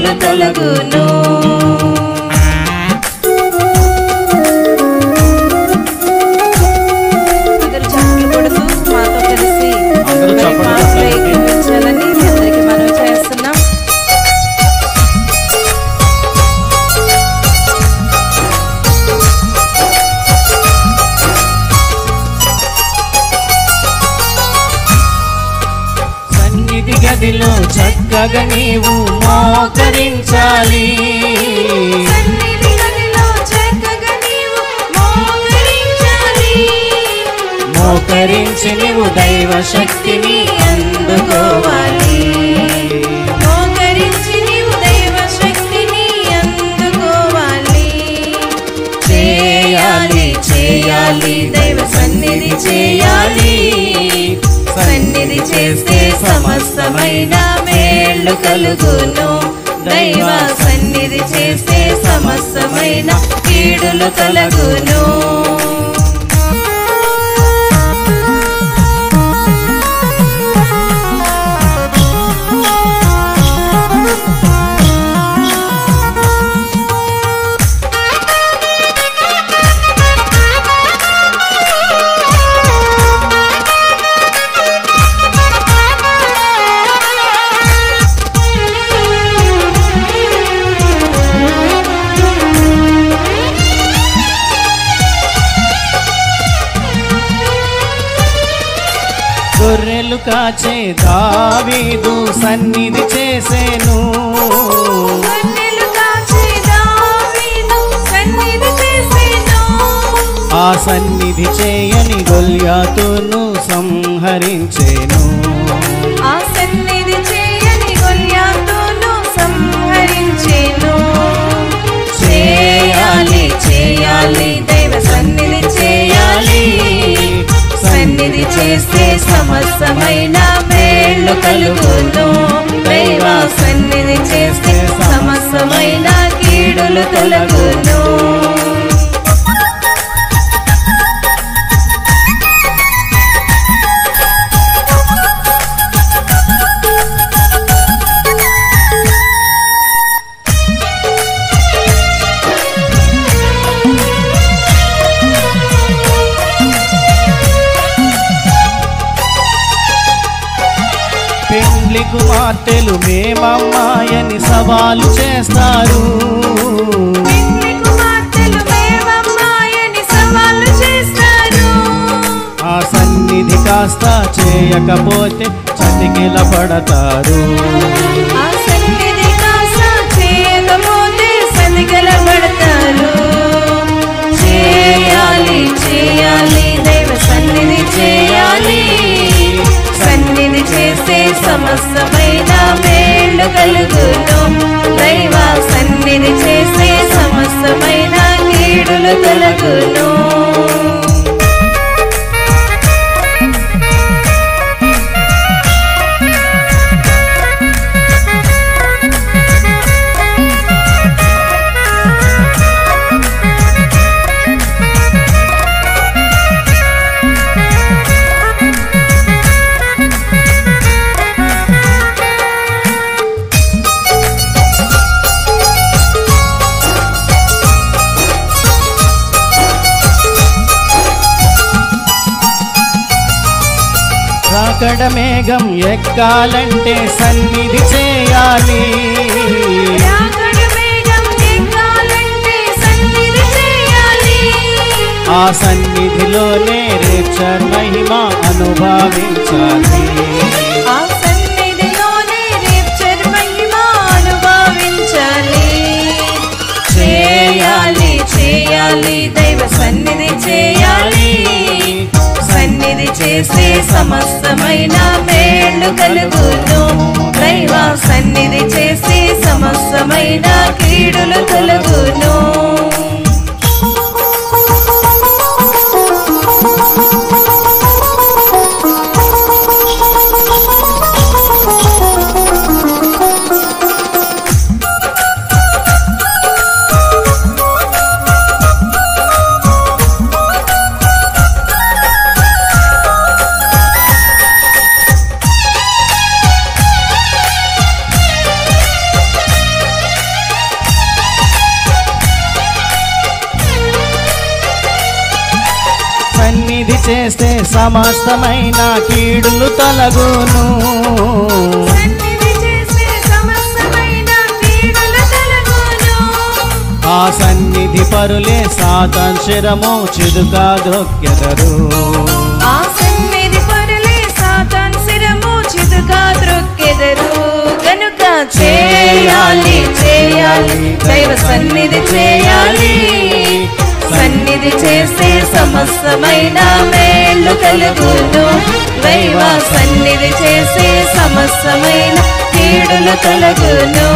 కీడులు తొలగును. గదిలో చక్కగా నీవు మోకరించాలి. మోకరించి నీవు దైవ శక్తిని అందుకోవాలి. మోకరించి నీవు దైవ శక్తిని అందుకోవాలి. చేయాలి చేయాలి దైవ సన్నిధి చేయాలి. సన్నిధి చేస్తే సమస్తమైన మేళ్ళు కలుగును. దైవ సన్నిధి చేస్తే సమస్తమైన కీడులు తొలగును. గొర్రెలు కాచే దావీదు సన్నిధి చేసేను. ఆ సన్నిధి చేయని గొల్యాతును సంహరించేను. ఆ సన్నిధి చేయని గొల్యాతును సంహరించేను. చేయాలి చేయాలి దైవ సన్నిధి చేయాలి. సన్నిధి చేస్తే సమస్తమైన మేళ్ళు కలుగును. దైవ సన్నిధి చేస్తే సమస్తమైన కీడులు తొలగును. పెండ్లి కుమార్తెలు మేమమ్మాయని సవాలు చేస్తారు. ఆ సన్నిధి కాస్త చేయకపోతే చతికిల పడతారు. చేయాలి చేయాలి దైవ సన్నిధి చేయాలి. సన్నిధి చేస్తే సమస్తమైన మేళ్ళు కలుగును. దైవ సన్నిధి చేస్తే సమస్తమైన కీడులు తొలగును. రాకడ మేఘం ఎక్కాలంటే సన్నిధి చేయాలి. ఆ సన్నిధిలోనే రేచర్ మహిమ అనుభవించాలి. ఆ సన్నిధిలోనే రేచర్ మహిమ అనుభవించాలి. చేయాలి చేయాలి దైవ సన్నిధి చేయాలి. సన్నిధి చేస్తే సమస్తమైన మేళ్ళు కలుగును. దైవ సన్నిధి చేస్తే సమస్తమైన కీడులు తొలగును. చేస్తే సమస్తమైన కీడులు తొలగును. సన్నిధి చేస్తే సమస్తమైన కీడులు తొలగును. ఆ సన్నిధి పరులే సాతాన్ శిరము చిదుగా ద్రొక్కెదరు. ఆ సన్నిధి పరులే సాతాన్ శిరము చిదుగా ద్రొక్కెదరు. కనుక చేయాలి చేయాలి దైవ సన్నిధి చేయాలి. సన్నిధి చేస్తే సమస్తమైన మేళ్ళు కలుగును. దైవ సన్నిధి చేస్తే సమస్తమైన కీడులు తొలగును.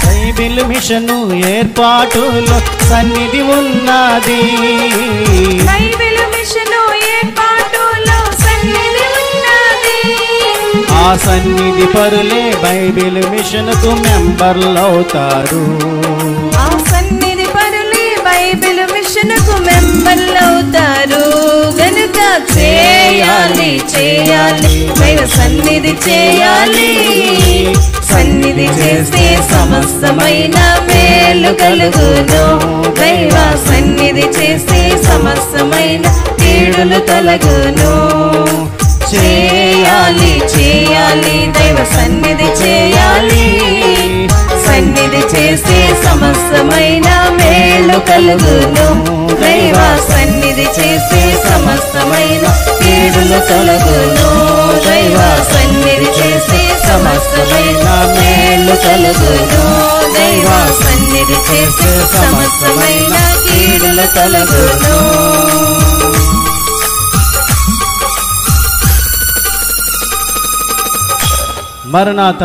బైబిల్ మిషను ఏర్పాటులో సన్నిధి ఉన్నది. బైబిల్ మిషను ఏర్పాటులో సన్నిధి ఉన్నది. ఆ సన్నిధి పరులే బైబిల్ మిషన్కు మెంబర్లవుతారు. ఆ సన్నిధి పరులే బైబిల్ మిషన్కు మెంబర్లవుతారు. గనుక చేయాలి చేయాలి దైవ సన్నిధి చేయాలి. సన్నిధి చేస్తే సమస్తమైన మేలు కలుగును. దైవ సన్నిధి చేస్తే సమస్తమైన కీడులు తొలగును. చేయాలి చేయాలి దైవ సన్నిధి చేయాలి. సన్నిధి చేస్తే సమస్తమైన మేలు కలుగును. దైవ సన్నిధి చేస్తే సమస్తమైన కీడులు తొలగును. దైవ సన్నిధి చేస్తే సమస్తమైన మేలు కలుగును. దైవ సన్నిధి చేస్తే సమస్తమైన కీడులు తొలగును. మరణాత